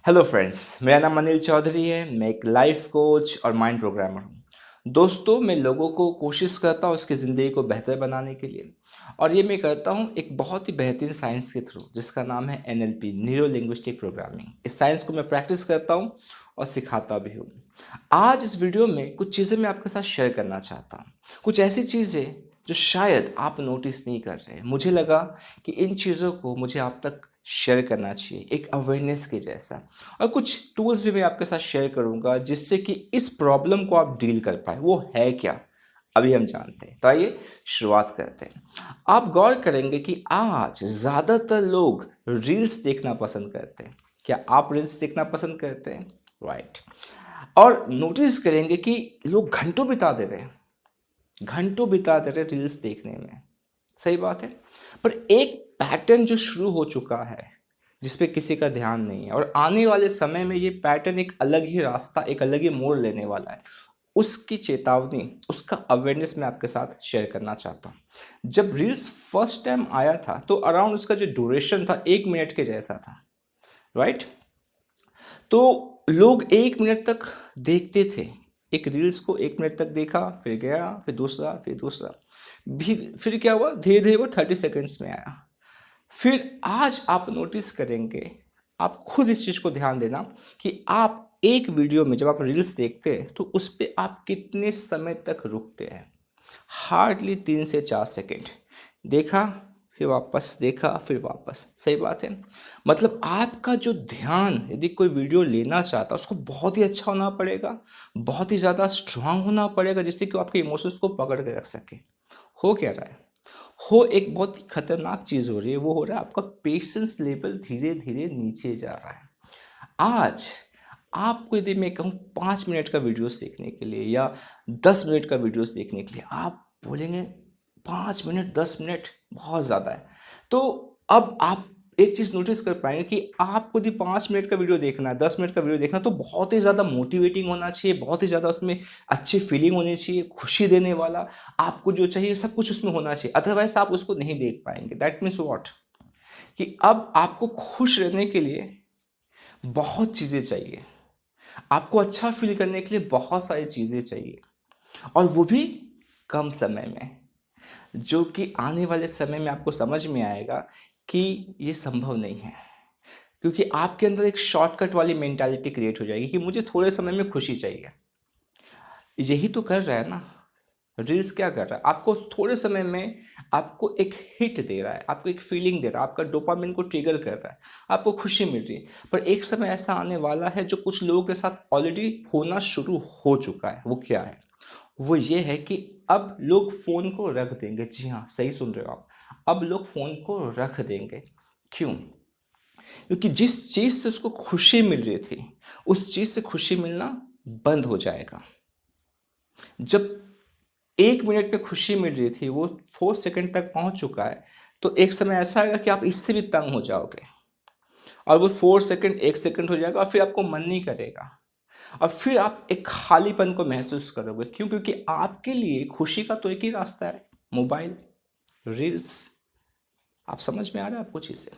Hello friends, मेरा नाम अनिल चौधरी है। मैं एक लाइफ कोच और माइंड प्रोग्रामर हूँ। दोस्तों, मैं लोगों को कोशिश करता हूँ उसकी ज़िंदगी को बेहतर बनाने के लिए, और ये मैं करता हूँ एक बहुत ही बेहतरीन साइंस के थ्रू जिसका नाम है NLP, न्यूरो लिंग्विस्टिक प्रोग्रामिंग। इस साइंस को मैं प्रैक्टिस करता हूँ और सिखाता भी हूँ। आज इस वीडियो में कुछ चीज़ें मैं आपके साथ शेयर करना चाहता हूँ, कुछ ऐसी चीज़ें जो शायद आप नोटिस नहीं कर रहे। मुझे लगा कि इन चीज़ों को मुझे आप तक शेयर करना चाहिए, एक अवेयरनेस के जैसा। और कुछ टूल्स भी मैं आपके साथ शेयर करूंगा जिससे कि इस प्रॉब्लम को आप डील कर पाए। वो है क्या, अभी हम जानते हैं। तो आइए शुरुआत करते हैं। आप गौर करेंगे कि आज ज़्यादातर लोग रील्स देखना पसंद करते हैं। क्या आप रील्स देखना पसंद करते हैं? राइट। और नोटिस करेंगे कि लोग घंटों बिता दे रहे हैं, घंटों बिता दे रहे रील्स देखने में। सही बात है। पर एक पैटर्न जो शुरू हो चुका है जिस पे किसी का ध्यान नहीं है, और आने वाले समय में ये पैटर्न एक अलग ही रास्ता, एक अलग ही मोड़ लेने वाला है। उसकी चेतावनी, उसका अवेयरनेस मैं आपके साथ शेयर करना चाहता हूँ। जब रील्स फर्स्ट टाइम आया था तो अराउंड उसका जो ड्यूरेशन था 1 मिनट के जैसा था। राइट। तो लोग 1 मिनट तक देखते थे। एक रील्स को 1 मिनट तक देखा, फिर गया, फिर दूसरा, फिर दूसरा। भी फिर क्या हुआ, धीरे धीरे वो 30 सेकेंड्स में आया। फिर आज आप नोटिस करेंगे, आप खुद इस चीज़ को ध्यान देना कि आप एक वीडियो में जब आप रील्स देखते हैं तो उस पर आप कितने समय तक रुकते हैं। हार्डली 3 से 4 सेकेंड देखा, फिर वापस देखा, फिर वापस। सही बात है। मतलब आपका जो ध्यान, यदि कोई वीडियो लेना चाहता है उसको बहुत ही अच्छा होना पड़ेगा, बहुत ही ज़्यादा स्ट्रांग होना पड़ेगा जिससे कि वो आपके इमोशंस को पकड़ के रख सके। हो क्या रहा है, हो एक बहुत ही खतरनाक चीज़ हो रही है। वो हो रहा है आपका पेशेंस लेवल धीरे धीरे नीचे जा रहा है। आज आपको यदि मैं कहूँ 5 मिनट का वीडियोस देखने के लिए या 10 मिनट का वीडियोस देखने के लिए, आप बोलेंगे 5 मिनट, 10 मिनट बहुत ज़्यादा है। तो अब आप एक चीज़ नोटिस कर पाएंगे कि आपको यदि 5 मिनट का वीडियो देखना है, 10 मिनट का वीडियो देखना है, तो बहुत ही ज़्यादा मोटिवेटिंग होना चाहिए, बहुत ही ज़्यादा उसमें अच्छी फीलिंग होनी चाहिए, खुशी देने वाला। आपको जो चाहिए सब कुछ उसमें होना चाहिए, अदरवाइज आप उसको नहीं देख पाएंगे। दैट मीन्स वॉट, कि अब आपको खुश रहने के लिए बहुत चीज़ें चाहिए, आपको अच्छा फील करने के लिए बहुत सारी चीज़ें चाहिए, और वो भी कम समय में। जो कि आने वाले समय में आपको समझ में आएगा कि ये संभव नहीं है, क्योंकि आपके अंदर एक शॉर्टकट वाली मेंटालिटी क्रिएट हो जाएगी कि मुझे थोड़े समय में खुशी चाहिए। यही तो कर रहा है ना रील्स। क्या कर रहा है, आपको थोड़े समय में आपको एक हिट दे रहा है, आपको एक फीलिंग दे रहा है, आपका डोपामिन को ट्रिगर कर रहा है, आपको खुशी मिल रही है। पर एक समय ऐसा आने वाला है जो कुछ लोगों के साथ ऑलरेडी होना शुरू हो चुका है। वो क्या है, वो ये है कि अब लोग फ़ोन को रख देंगे। जी हाँ, सही सुन रहे हो आप। अब लोग फ़ोन को रख देंगे। क्यों? क्योंकि जिस चीज़ से उसको खुशी मिल रही थी उस चीज़ से खुशी मिलना बंद हो जाएगा। जब 1 मिनट पे खुशी मिल रही थी वो 4 सेकंड तक पहुंच चुका है, तो एक समय ऐसा आएगा कि आप इससे भी तंग हो जाओगे, और वो 4 सेकंड 1 सेकंड हो जाएगा, और फिर आपको मन नहीं करेगा, और फिर आप एक खालीपन को महसूस करोगे। क्यों? क्योंकि आपके लिए खुशी का तो एक ही रास्ता है, मोबाइल, रील्स। आप समझ में आ रहा है आपको चीज़ें?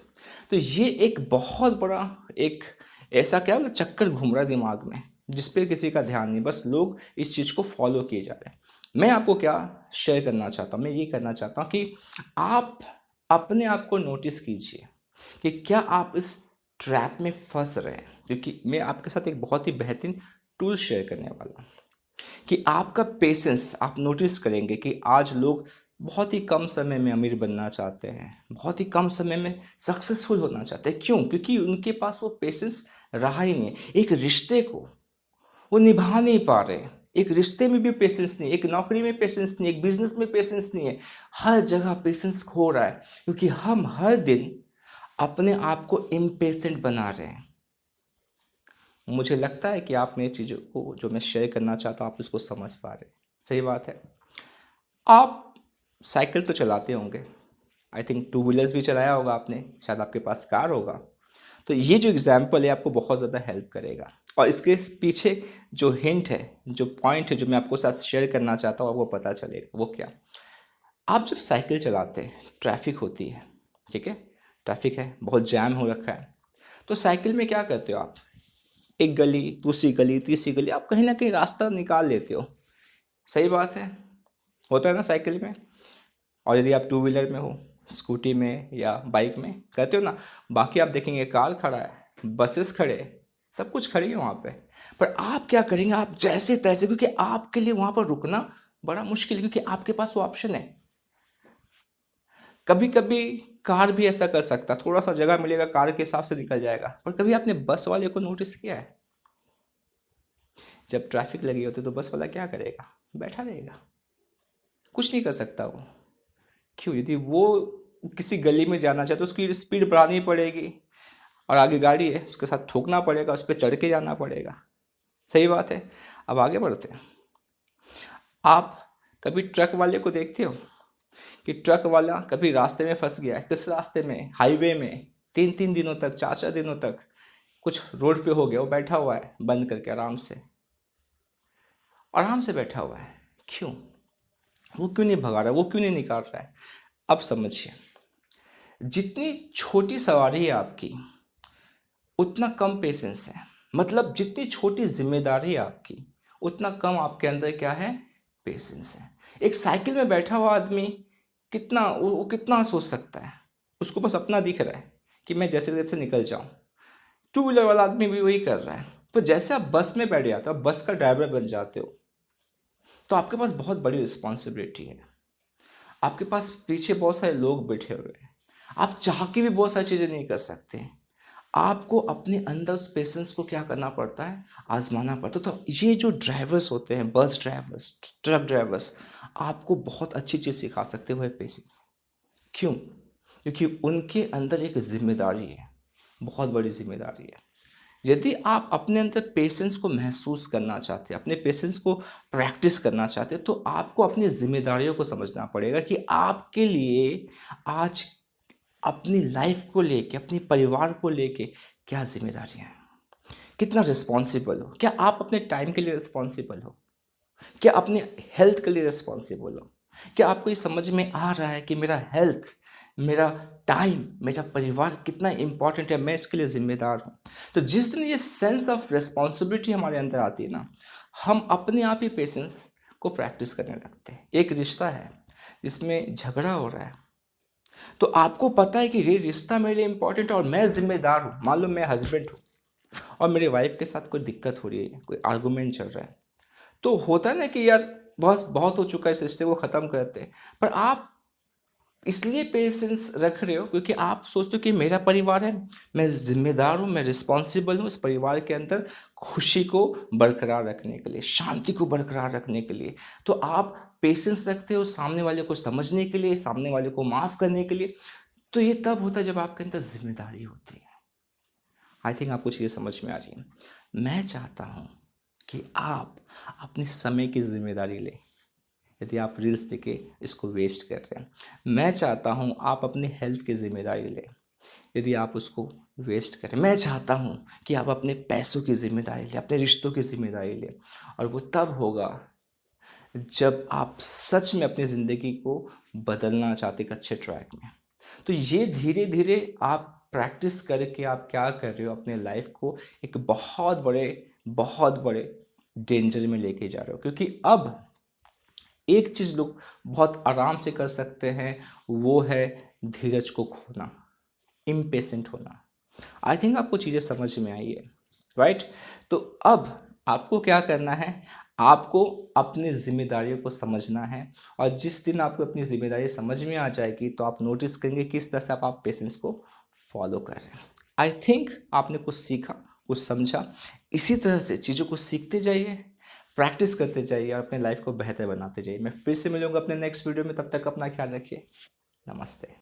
तो ये एक बहुत बड़ा एक ऐसा क्या बोला चक्कर घूम रहा है दिमाग में, जिस पे किसी का ध्यान नहीं, बस लोग इस चीज़ को फॉलो किए जा रहे हैं। मैं आपको क्या शेयर करना चाहता हूँ, मैं ये करना चाहता हूँ कि आप अपने आप को नोटिस कीजिए कि क्या आप इस ट्रैप में फंस रहे हैं। क्योंकि मैं आपके साथ एक बहुत ही बेहतरीन टूल शेयर करने वाला हूँ कि आपका पेशेंस, आप नोटिस करेंगे कि आज लोग बहुत ही कम समय में अमीर बनना चाहते हैं, बहुत ही कम समय में सक्सेसफुल होना चाहते हैं। क्यों? क्योंकि उनके पास वो पेशेंस रहा ही नहीं। एक रिश्ते को वो निभा नहीं पा रहे। एक रिश्ते में भी पेशेंस नहीं, एक नौकरी में पेशेंस नहीं, एक बिजनेस में पेशेंस नहीं है। हर जगह पेशेंस खो रहा है, क्योंकि हम हर दिन अपने आप को इम्पेशेंट बना रहे हैं। मुझे लगता है कि आप मेरी चीज़ों को जो मैं शेयर करना चाहता हूँ आप इसको समझ पा रहे हैं। सही बात है। आप साइकिल तो चलाते होंगे, आई थिंक टू व्हीलर्स भी चलाया होगा आपने, शायद आपके पास कार होगा। तो ये जो एग्जाम्पल है आपको बहुत ज़्यादा हेल्प करेगा, और इसके पीछे जो हिंट है, जो पॉइंट है, जो मैं आपको साथ शेयर करना चाहता हूँ आपको पता चलेगा। वो क्या, आप जब साइकिल चलाते हैं, ट्रैफिक होती है, ठीक है, ट्रैफिक है, बहुत जैम हो रखा है, तो साइकिल में क्या करते हो आप, एक गली, दूसरी गली, तीसरी गली, आप कहीं ना कहीं रास्ता निकाल लेते हो। सही बात है, होता है ना साइकिल में। और यदि आप टू व्हीलर में हो, स्कूटी में या बाइक में कहते हो ना, बाकी आप देखेंगे कार खड़ा है, बसेस खड़े, सब कुछ खड़ी है वहाँ पे। पर आप क्या करेंगे, आप जैसे तैसे, क्योंकि आपके लिए वहाँ पर रुकना बड़ा मुश्किल है, क्योंकि आपके पास वो ऑप्शन है। कभी कभी कार भी ऐसा कर सकता, थोड़ा सा जगह मिलेगा कार के हिसाब से निकल जाएगा। पर कभी आपने बस वाले को नोटिस किया है, जब ट्रैफिक लगी होती है तो बस वाला क्या करेगा, बैठा रहेगा, कुछ नहीं कर सकता वो। क्यों? यदि वो किसी गली में जाना चाहे तो उसकी स्पीड बढ़ानी पड़ेगी, और आगे गाड़ी है उसके साथ ठोकना पड़ेगा, उस पर चढ़ के जाना पड़ेगा। सही बात है। अब आगे बढ़ते हैं। आप कभी ट्रक वाले को देखते हो कि ट्रक वाला कभी रास्ते में फंस गया है, किस रास्ते में, हाईवे में, 3-3 दिनों तक, 4-4 दिनों तक कुछ रोड पे हो गया, वो बैठा हुआ है बंद करके, आराम से, आराम से बैठा हुआ है। क्यों? वो क्यों नहीं भगा रहा है, वो क्यों नहीं निकाल रहा है? अब समझिए, जितनी छोटी सवारी है आपकी उतना कम पेशेंस है। मतलब जितनी छोटी जिम्मेदारी है आपकी उतना कम आपके अंदर क्या है, पेशेंस है। एक साइकिल में बैठा हुआ आदमी कितना वो कितना सोच सकता है, उसको बस अपना दिख रहा है कि मैं जैसे तैसे निकल जाऊं। टू व्हीलर वाला आदमी भी वही कर रहा है। तो जैसे आप बस में बैठ जाते हो, आप बस का ड्राइवर बन जाते हो, तो आपके पास बहुत बड़ी रिस्पॉन्सिबिलिटी है। आपके पास पीछे बहुत सारे लोग बैठे हुए हैं, आप चाह के भी बहुत सारी चीज़ें नहीं कर सकते। आपको अपने अंदर उस पेशेंस को क्या करना पड़ता है, आजमाना पड़ता है। तो ये जो ड्राइवर्स होते हैं, बस ड्राइवर्स, ट्रक ड्राइवर्स, आपको बहुत अच्छी चीज़ सिखा सकते हो, पेशेंस। क्यों? क्योंकि उनके अंदर एक जिम्मेदारी है, बहुत बड़ी जिम्मेदारी है। यदि आप अपने अंदर पेशेंस को महसूस करना चाहते हैं, अपने पेशेंस को प्रैक्टिस करना चाहते हैं, तो आपको अपनी जिम्मेदारियों को समझना पड़ेगा कि आपके लिए आज अपनी लाइफ को लेके, अपने परिवार को लेके क्या जिम्मेदारियां हैं, कितना रिस्पॉन्सिबल हो। क्या आप अपने टाइम के लिए रिस्पॉन्सिबल हो? क्या अपने हेल्थ के लिए रिस्पॉन्सिबल हो? क्या आपको ये समझ में आ रहा है कि मेरा हेल्थ, मेरा टाइम, मेरा परिवार कितना इंपॉर्टेंट है, मैं इसके लिए जिम्मेदार हूँ? तो जिस दिन ये सेंस ऑफ रिस्पॉन्सिबिलिटी हमारे अंदर आती है ना, हम अपने आप ही पेशेंस को प्रैक्टिस करने लगते हैं। एक रिश्ता है जिसमें झगड़ा हो रहा है, तो आपको पता है कि ये रिश्ता मेरे लिए इंपॉर्टेंट है और मैं जिम्मेदार हूँ। मान लो मैं हस्बैंड हूँ और मेरे वाइफ के साथ कोई दिक्कत हो रही है, कोई आर्गूमेंट चल रहा है, तो होता है ना कि यार बस बहुत हो चुका है, इस रिश्ते को ख़त्म करते हैं। पर आप इसलिए पेशेंस रख रहे हो क्योंकि आप सोचते हो कि मेरा परिवार है, मैं जिम्मेदार हूँ, मैं रिस्पॉन्सिबल हूँ इस परिवार के अंदर खुशी को बरकरार रखने के लिए, शांति को बरकरार रखने के लिए। तो आप पेशेंस रखते हो सामने वाले को समझने के लिए, सामने वाले को माफ़ करने के लिए। तो ये तब होता है जब आपके अंदर जिम्मेदारी होती है। आई थिंक आपको चीज़ें समझ में आ रही है। मैं चाहता हूँ कि आप अपने समय की जिम्मेदारी लें। यदि आप रील्स देखे इसको वेस्ट कर रहे हैं, मैं चाहता हूँ आप अपनी हेल्थ की जिम्मेदारी लें। यदि आप उसको वेस्ट करें, मैं चाहता हूँ कि आप अपने पैसों की जिम्मेदारी लें, अपने रिश्तों की जिम्मेदारी लें। और वो तब होगा जब आप सच में अपनी ज़िंदगी को बदलना चाहते एक अच्छे ट्रैक में। तो ये धीरे धीरे आप प्रैक्टिस करके आप क्या कर रहे हो, अपने लाइफ को एक बहुत बड़े डेंजर में लेके जा रहे हो। क्योंकि अब एक चीज़ लोग बहुत आराम से कर सकते हैं, वो है धीरज को खोना, इम्पेशेंट होना। आई थिंक आपको चीज़ें समझ में आई है, राइट? तो अब आपको क्या करना है, आपको अपनी जिम्मेदारियों को समझना है। और जिस दिन आपको अपनी जिम्मेदारी समझ में आ जाएगी तो आप नोटिस करेंगे किस तरह से आप पेशेंस को फॉलो कर रहे हैं। आई थिंक आपने कुछ सीखा, कुछ समझा। इसी तरह से चीज़ों को सीखते जाइए, प्रैक्टिस करते जाइए और अपने लाइफ को बेहतर बनाते जाइए। मैं फिर से मिलूंगा अपने नेक्स्ट वीडियो में, तब तक अपना ख्याल रखिए। नमस्ते।